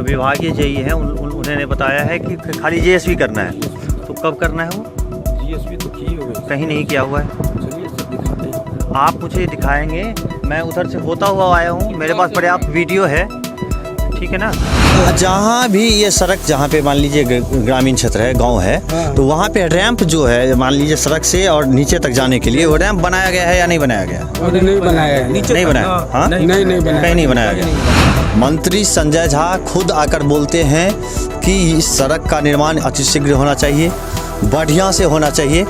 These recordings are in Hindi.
विभागीय जेई हैं उन्होंने बताया है कि खाली जीएसवी करना है। तो कब करना है वो? जीएसवी तो की हो गई, कहीं नहीं किया हुआ है। चलिए सब दिखाते हैं। आप मुझे दिखाएंगे, मैं उधर से होता हुआ आया हूँ, मेरे पास पर्याप्त वीडियो है, ठीक है ना। जहाँ भी ये सड़क, जहाँ पे मान लीजिए ग्रामीण क्षेत्र है, गांव है, तो वहाँ पे रैंप जो है मान लीजिए सड़क से और नीचे तक जाने के लिए वो रैंप बनाया गया है या नहीं बनाया गया? नहीं बनाया है, नहीं बनाया, हाँ नहीं बनाया, कहीं नहीं बनाया गया। मंत्री संजय झा खुद आकर बोलते हैं कि इस सड़क का निर्माण अतिशीघ्र होना चाहिए, बढ़िया से होना चाहिए।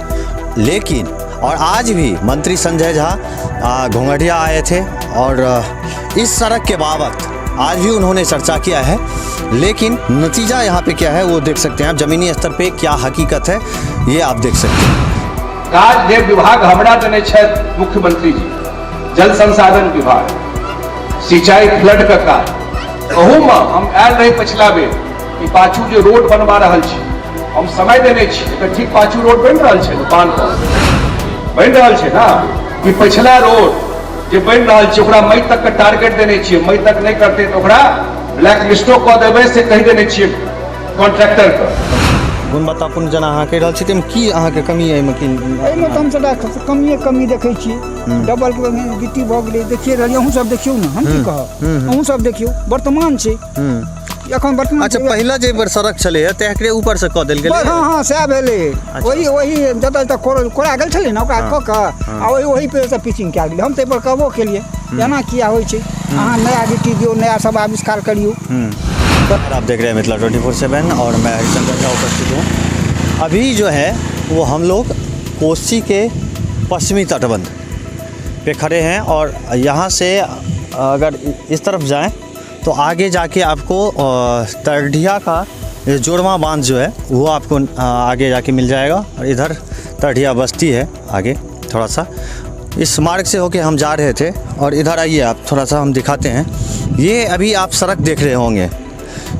लेकिन और आज भी मंत्री संजय झा घोंघटिया आए थे और इस सड़क के बाबत आज भी उन्होंने चर्चा किया है, लेकिन नतीजा यहाँ पे क्या है वो देख सकते हैं आप। जमीनी स्तर पे क्या हकीकत है ये आप देख सकते हैं। काज जे विभाग हमरा देने छथि मुख्यमंत्री जी, जल संसाधन विभाग, सिंचाई फ्लड का काज, ओहू में हम आयल रही पिछला बेर कि पाछू जो रोड बनवा रहल छी, हम समय देने छी, एकर ठीक पाछू रोड बन रहल छै, बांध बन रहल छै ना, कि पिछला रोड जे बन रहल छै ओकरा मई तक के टारगेट देने छियै, मई तक नहीं करते तो ओकरा ब्लैक लिस्टो कऽ देबै से कहि देने छियै कॉन्ट्रैक्टर के। गुणवत्तापूर्ण जेना अहाँ कहि रहल छी ताहिमे की अहाँके कमी अइ? एहिमे तऽ हमसब कमी देखै छियै, डबल गिट्टी भऽ गेलै, देखिए रहलियै, अहूँ सब देखियौ ने, हम की कहब, अहूँ सब देखियौ वर्तमान छै एखन वर्तमान। अच्छा, पहिला जे सड़क छलै है तकरे ऊपर से कऽ देल गेलै? हाँ सएह भेलै, वही जतऽ तक कोड़ा गेल छलै ने ओकरा कऽ कऽ आ वही पे से पिचिंग कयल गेलै। हम ताहि पर कहबो केलिए एना किया होइ छै, अहाँ नया गिट्टी दियौ, नया सब आविष्कार करियौ। आप देख रहे हैं मिथिला 24/7 और मैं हरिचंद्र झा उपस्थित हूँ। अभी जो है वो हम लोग कोसी के पश्चिमी तटबंध पे खड़े हैं और यहाँ से अगर इस तरफ जाएं तो आगे जाके आपको तरढ़िया का जोड़वा बांध जो है वो आपको आगे जाके मिल जाएगा। और इधर तरढ़िया बस्ती है आगे थोड़ा सा, इस मार्ग से होके हम जा रहे थे। और इधर आइए आप, थोड़ा सा हम दिखाते हैं। ये अभी आप सड़क देख रहे होंगे,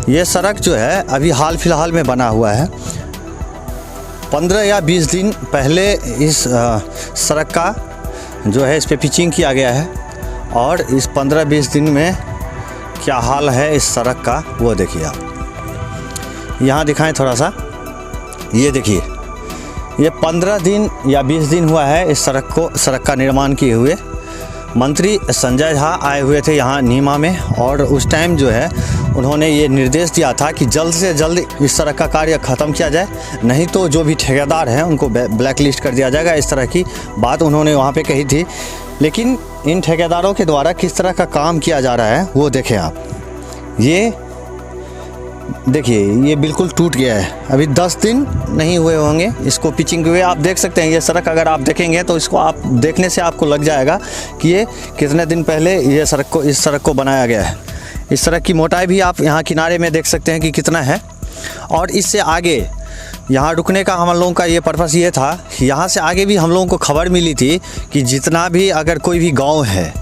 ये सड़क जो है अभी हाल फिलहाल में बना हुआ है। 15 या 20 दिन पहले इस सड़क का जो है इस पे पिचिंग किया गया है और इस 15-20 दिन में क्या हाल है इस सड़क का वो देखिए आप। यहाँ दिखाएं थोड़ा सा, ये देखिए, ये 15 दिन या 20 दिन हुआ है इस सड़क का निर्माण किए हुए। मंत्री संजय झा आए हुए थे यहाँ नीमा में और उस टाइम जो है उन्होंने ये निर्देश दिया था कि जल्द से जल्द इस सड़क का कार्य ख़त्म किया जाए, नहीं तो जो भी ठेकेदार हैं उनको ब्लैक लिस्ट कर दिया जाएगा। इस तरह की बात उन्होंने वहाँ पे कही थी। लेकिन इन ठेकेदारों के द्वारा किस तरह का काम किया जा रहा है वो देखें आप। ये देखिए, ये बिल्कुल टूट गया है, अभी 10 दिन नहीं हुए होंगे इसको पिचिंग हुए। आप देख सकते हैं ये सड़क, अगर आप देखेंगे तो इसको आप देखने से आपको लग जाएगा कि ये कितने दिन पहले इस सड़क को बनाया गया है। इस सड़क की मोटाई भी आप यहाँ किनारे में देख सकते हैं कि कितना है। और इससे आगे यहाँ रुकने का हम लोगों का ये पर्पस ये था कि यहाँ से आगे भी हम लोगों को खबर मिली थी कि जितना भी अगर कोई भी गांव है,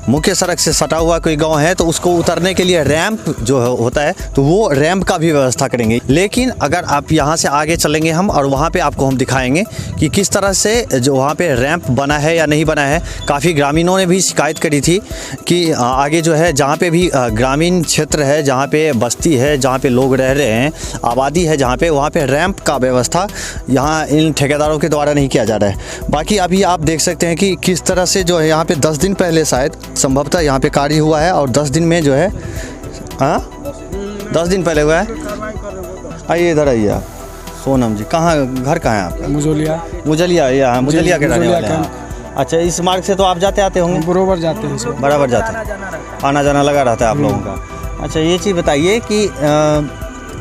मुख्य सड़क से सटा हुआ कोई गांव है, तो उसको उतरने के लिए रैंप जो होता है तो वो रैंप का भी व्यवस्था करेंगे। लेकिन अगर आप यहाँ से आगे चलेंगे हम और वहाँ पे आपको हम दिखाएंगे कि किस तरह से जो वहाँ पे रैंप बना है या नहीं बना है। काफ़ी ग्रामीणों ने भी शिकायत करी थी कि आगे जो है जहाँ पे भी ग्रामीण क्षेत्र है, जहाँ पे बस्ती है, जहाँ पे लोग रह रहे हैं, आबादी है जहाँ पे, वहाँ पे रैंप का व्यवस्था यहाँ इन ठेकेदारों के द्वारा नहीं किया जा रहा है। बाकी अभी आप देख सकते हैं कि किस तरह से जो है यहाँ पे 10 दिन पहले शायद संभवतः यहाँ पे कार्य हुआ है और 10 दिन में जो है 10 दिन पहले हुआ है। आइए इधर आइए आप। सोनम जी, कहाँ घर कहाँ है आपका? मुजलिया यहाँ मुजलिया के रहने वाले हैं। अच्छा, इस मार्ग से तो आप जाते आते होंगे? बराबर जाते हैं, बराबर जाते हैं, आना जाना लगा रहता है आप लोगों का। अच्छा, ये चीज़ बताइए कि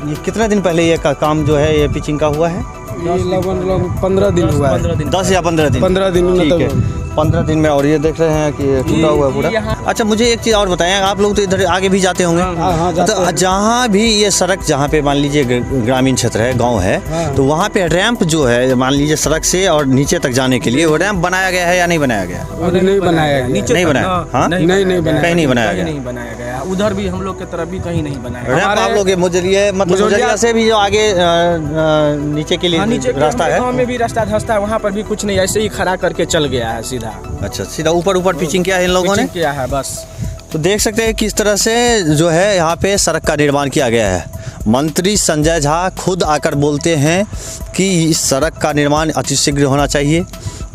ये कितना दिन पहले ये काम जो है ये पिचिंग का हुआ है? लगभग 15 दिन हुआ है। 10 या 15 दिन? 15 दिन, ठीक है, 15 दिन में। और ये देख रहे हैं कि टूटा हुआ है पूरा। अच्छा, मुझे एक चीज़ और बताएं, आप लोग तो इधर आगे भी जाते होंगे? हाँ, तो जहाँ भी ये सड़क, जहाँ पे मान लीजिए ग्रामीण क्षेत्र है, गांव है, तो वहाँ पे रैंप जो है मान लीजिए सड़क से और नीचे तक जाने के लिए वो रैंप बनाया गया है या नहीं बनाया गया? नहीं बनाया गया, नहीं बनाया, हाँ नहीं बनाया, कहीं नहीं बनाया गया, नहीं बनाया गया। उधर भी हम लोग की तरफ भी कहीं नहीं बनाया रैंप। आप लोग मुजलिया से भी जो आगे नीचे के लिए रास्ता है, में भी रास्ता धंसता है, वहाँ पर भी कुछ नहीं, ऐसे ही खड़ा करके चल गया है सीधा। अच्छा, सीधा ऊपर पिचिंग किया है इन लोगों ने? किया है बस। तो देख सकते हैं किस तरह से जो है यहाँ पे सड़क का निर्माण किया गया है। मंत्री संजय झा खुद आकर बोलते हैं कि इस सड़क का निर्माण अतिशीघ्र होना चाहिए,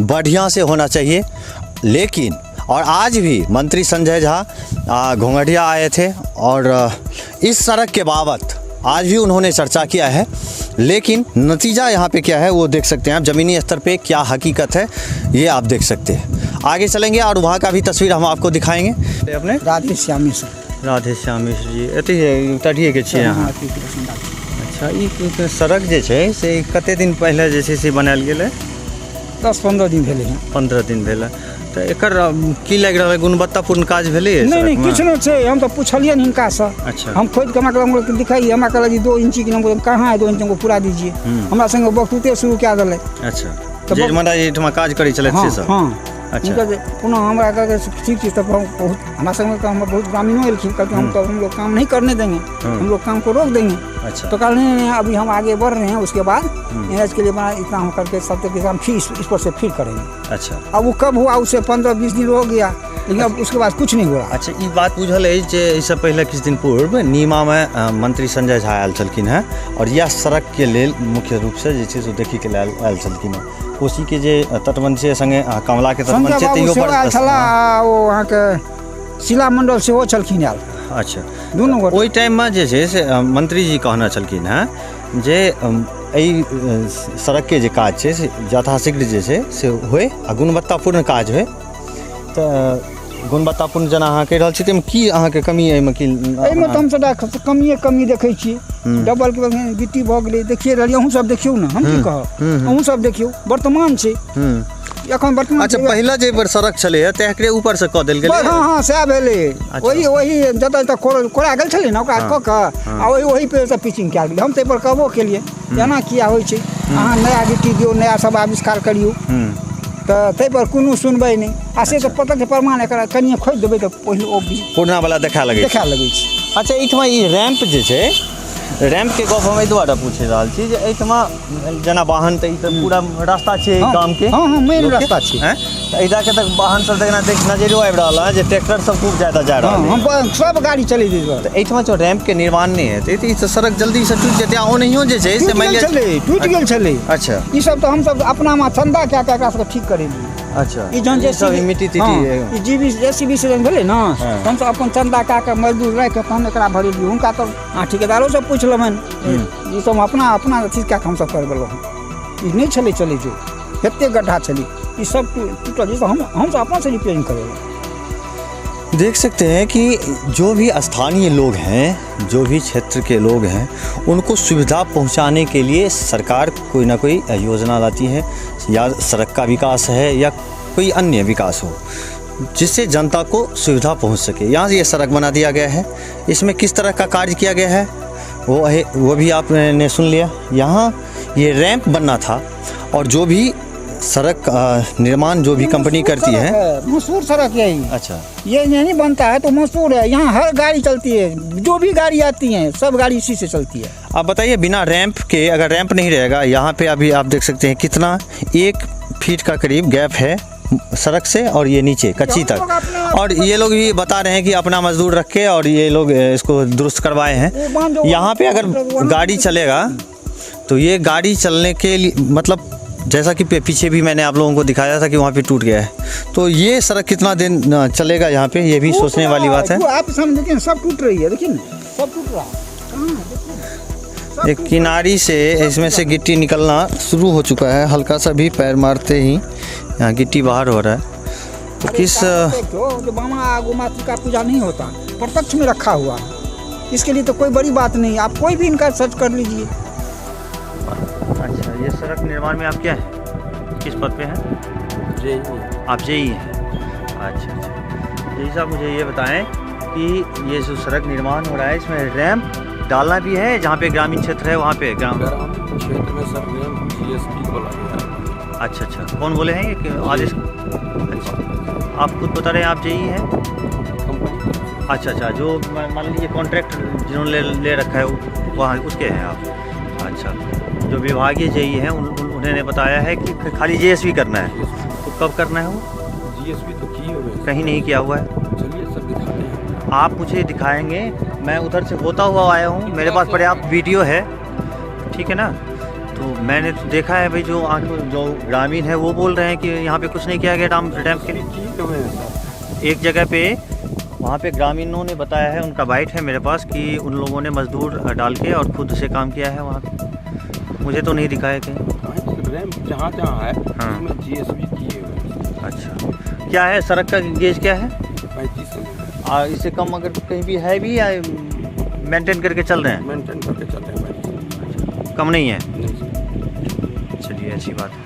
बढ़िया से होना चाहिए। लेकिन और आज भी मंत्री संजय झा घोंघटिया आए थे और इस सड़क के बाबत आज भी उन्होंने चर्चा किया है, लेकिन नतीजा यहाँ पे क्या है वो देख सकते हैं आप। ज़मीनी स्तर पे क्या हकीकत है ये आप देख सकते हैं। आगे चलेंगे और वहाँ का भी तस्वीर हम आपको दिखाएंगे। अपने राधे श्यामी से राधे श्याम मिश्र जी अति तटिए के छियै अहाँ। अच्छा, ई सड़क जे छै से कते दिन पहले जे छै से बनायल गेलै? 10-15 दिन भेले हैं। 15 दिन भेलै। तो एकर की लग रहा है, गुणवत्तापूर्ण काज भेलै? नहीं किछु नहीं छै, हम तो पूछलिए हिनका से। अच्छा, हम खोद के हमरा दिखाइए, हमरा कहला जी 2 इंची की नंबर कहाँ है, 2 इंच हमको पूरा दीजिए। हमरा संगे बखतूते शुरू क्या दिले। अच्छा, जे मरा एठमा काज करै छलै से सब। हाँ अच्छा, पुनः हमरा कहते ठीक चीज तब बहुत हमारा संग हम बहुत ग्रामीणों एलखिन, कहते हम लोग काम नहीं करने देंगे, हम लोग काम को रोक देंगे। अच्छा, तो कल नहीं अभी हम आगे बढ़ रहे हैं, उसके बाद एनएच के लिए बना इतना हम करके सब तक हम फिर इस पर से फिर करेंगे। अच्छा, अब वो कब हुआ उससे 15-20 दिन हो गया, लेकिन अब उसके बाद कुछ नहीं हो रहा। अच्छा, ये बात बुझल है जे इससे पहले किछु दिन पूर्व नीमा में मंत्री संजय झा आयल छलखिन हैं और यह सड़क के लेल मुख्य रूप से जे छै से देखै के लेल आयल छलखिन हैं। कोसी के जे तटबंध छै संगे कमला के तटबंध छै तैयो पर वो वहाँ के शिला मंडल से हो छलखिन आयल। अच्छा, दोनों गोटे ओहि टाइम में जे छै से मंत्री जी कहने छलखिन हैं जे एहि सड़क के जे काज छै से यथाशीघ्र जे छै से होय आ गुणवत्तापूर्ण काज होय। तऽ गुणवत्तापूर्ण जेना अहाँ कहि रहल छी ताहिमे की अहाँके कमी एहिमे की? एहिमे तऽ हमसब कमी देखै छियै। डबल के गिट्टी भऽ गेलै, देखिए रहलियै, अहूँ सब देखियौ ने, हम की कहब, अहूँ सब देखियौ वर्तमान छै एखन वर्तमान। अच्छा, पहले जे सड़क छलै तकरे ऊपर से कऽ देल गेलै? हाँ सएह भेलै। वही जतऽ जतऽ कोड़ा गेल छलै ने ओकरा कऽ कऽ आ वही पे से पिचिंग कए गेलै। हम ताहि पर कहबो केलिए एना किया होइ छै, अहाँ नया गिट्टी दियौ, नया सब आविष्कार करियौ, तऽ ताहि पर कोनो सुनबै नहि। आ से तऽ पता छै प्रमाण एकरा कनिए खोदि देबै तऽ पहिले ओ पुरना वाला देखा लगै छै। अच्छा, एहिठमा ई रैंप जे छै, रैंप के गप हम एहि दुआरे पूछि रहल छी जे एहिठमा जेना वाहन तऽ ई तऽ पूरा रास्ता छै गाम के। हाँ मेन रास्ता छै। तऽ एहिजा के तक वाहन सब देखना नजरो आबि रहल है जे ट्रैक्टर सब खूब ज्यादा जा रहल है। हम सब गाड़ी चलै छै। तऽ एहिठमा जो रैंप के निर्माण नहि हेतै तऽ ई सड़क जल्दी से टूटि जेतै। ओनहियो जे छै से टूटि गेल छलै। अच्छा, ई सब तऽ हमसब अपना में चंदा कए कऽ एकरा सबके ठीक करेलियै। अच्छा, ई जहन जे मिट्टी ई जेसीबी से भेलै ने, हमसब अपन चंदा कए कऽ मजदूर राखि कऽ तहन एकरा भरेलियै। हुनका तऽ ठिकेदारो सब पूछि लेबनि, ई सब अपना अथी कए कऽ हमसब करबेलहुँ। ई नहीं चले जो एते गड्ढा चली, ये सब टूटल, हम सब अपना से रिपेयरिंग करेंगे। देख सकते हैं कि जो भी स्थानीय लोग हैं, जो भी क्षेत्र के लोग हैं, उनको सुविधा पहुंचाने के लिए सरकार कोई ना कोई योजना लाती है, या सड़क का विकास है या कोई अन्य विकास हो जिससे जनता को सुविधा पहुंच सके। यहाँ ये सड़क बना दिया गया है, इसमें किस तरह का कार्य किया गया है वो भी आपने सुन लिया। यहाँ ये रैंप बनना था और जो भी सड़क निर्माण जो भी कंपनी करती है, मशहूर सड़क है ये। अच्छा, ये नहीं बनता है तो मशहूर है, यहाँ हर गाड़ी चलती है, जो भी गाड़ी आती है सब गाड़ी इसी से चलती है। आप बताइए, बिना रैंप के, अगर रैंप नहीं रहेगा यहाँ पे, अभी आप देख सकते हैं कितना 1 फीट का करीब गैप है सड़क से और ये नीचे कच्ची तक, और ये लोग भी बता रहे हैं कि अपना मजदूर रख के और ये लोग इसको दुरुस्त करवाए हैं। यहाँ पे अगर गाड़ी चलेगा तो ये गाड़ी चलने के लिए, मतलब जैसा कि पीछे भी मैंने आप लोगों को दिखाया था कि वहाँ पे टूट गया है, तो ये सड़क कितना दिन चलेगा यहाँ पे, ये भी सोचने वाली बात है। आप सामने देखिए सब टूट रही है, देखिए सब टूट रहा है। एक किनारी से इसमें से गिट्टी निकलना शुरू हो चुका है, हल्का सा भी पैर मारते ही यहाँ गिट्टी बाहर हो रहा है। तो किस जो बामा गोमाता का पूजा नहीं होता, प्रत्यक्ष में रखा हुआ है, इसके लिए तो कोई बड़ी बात नहीं, आप कोई भी इनका सर्च कर लीजिए। अच्छा, ये सड़क निर्माण में आप क्या है, किस पद पे हैं? जेई। आप जेई हैं? अच्छा अच्छा, जेई साहब मुझे ये बताएं कि ये जो सड़क निर्माण हो रहा है इसमें रैंप डालना भी है, जहाँ पे ग्रामीण क्षेत्र है वहाँ पे ग्रामीण क्षेत्र में सर रैंप जीएसपी बोला गया। अच्छा अच्छा, कौन बोले हैं ये आदेश? अच्छा, आप खुद बता रहे हैं आप जेई हैं? अच्छा अच्छा, जो मान लीजिए कॉन्ट्रैक्ट जिन्होंने ले रखा है वहाँ उसके हैं आप? अच्छा, जो विभागीय जेई हैं उन्होंने बताया है कि खाली जीएसबी करना है, तो कब करना है वो? जीएसबी तो की हुई है, कहीं नहीं किया हुआ है। चलिए सर दिखाते हैं। आप मुझे दिखाएंगे, मैं उधर से होता हुआ आया हूँ, मेरे पास पर्याप्त वीडियो है, ठीक है ना। तो मैंने तो देखा है भाई, जो ग्रामीण है वो बोल रहे हैं कि यहाँ पे कुछ नहीं किया गया डैम के लिए। एक जगह पे वहाँ पे ग्रामीणों ने बताया है, उनका बाइट है मेरे पास, कि उन लोगों ने मजदूर डाल के और खुद से काम किया है वहाँ पे। मुझे तो नहीं दिखाया कहीं। रैंप जहाँ जहाँ है हाँ। उसमें जीएसबी किए हुए हैं। अच्छा, क्या है सड़क का गेज क्या है? 35 mm। और इससे कम अगर कहीं भी है भी, या मेंटेन करके चल रहे हैं? मेंटेन करके चलते हैं 35। कम नहीं है, चलिए अच्छी बात है।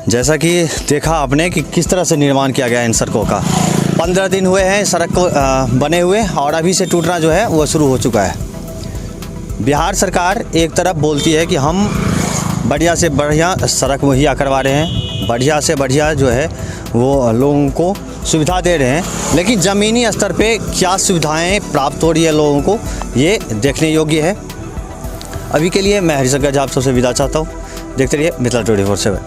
जैसा कि देखा आपने कि किस तरह से निर्माण किया गया इन सड़कों का। 15 दिन हुए हैं सड़क को बने हुए, और अभी से टूटना जो है वो शुरू हो चुका है। बिहार सरकार एक तरफ बोलती है कि हम बढ़िया से बढ़िया सड़क मुहैया करवा रहे हैं, बढ़िया से बढ़िया जो है वो लोगों को सुविधा दे रहे हैं, लेकिन ज़मीनी स्तर पे क्या सुविधाएं प्राप्त हो रही है लोगों को, ये देखने योग्य है। अभी के लिए मैं हरिशंकर झा आप सबसे विदा चाहता हूँ। देखते रहिए मिथिला 24/7।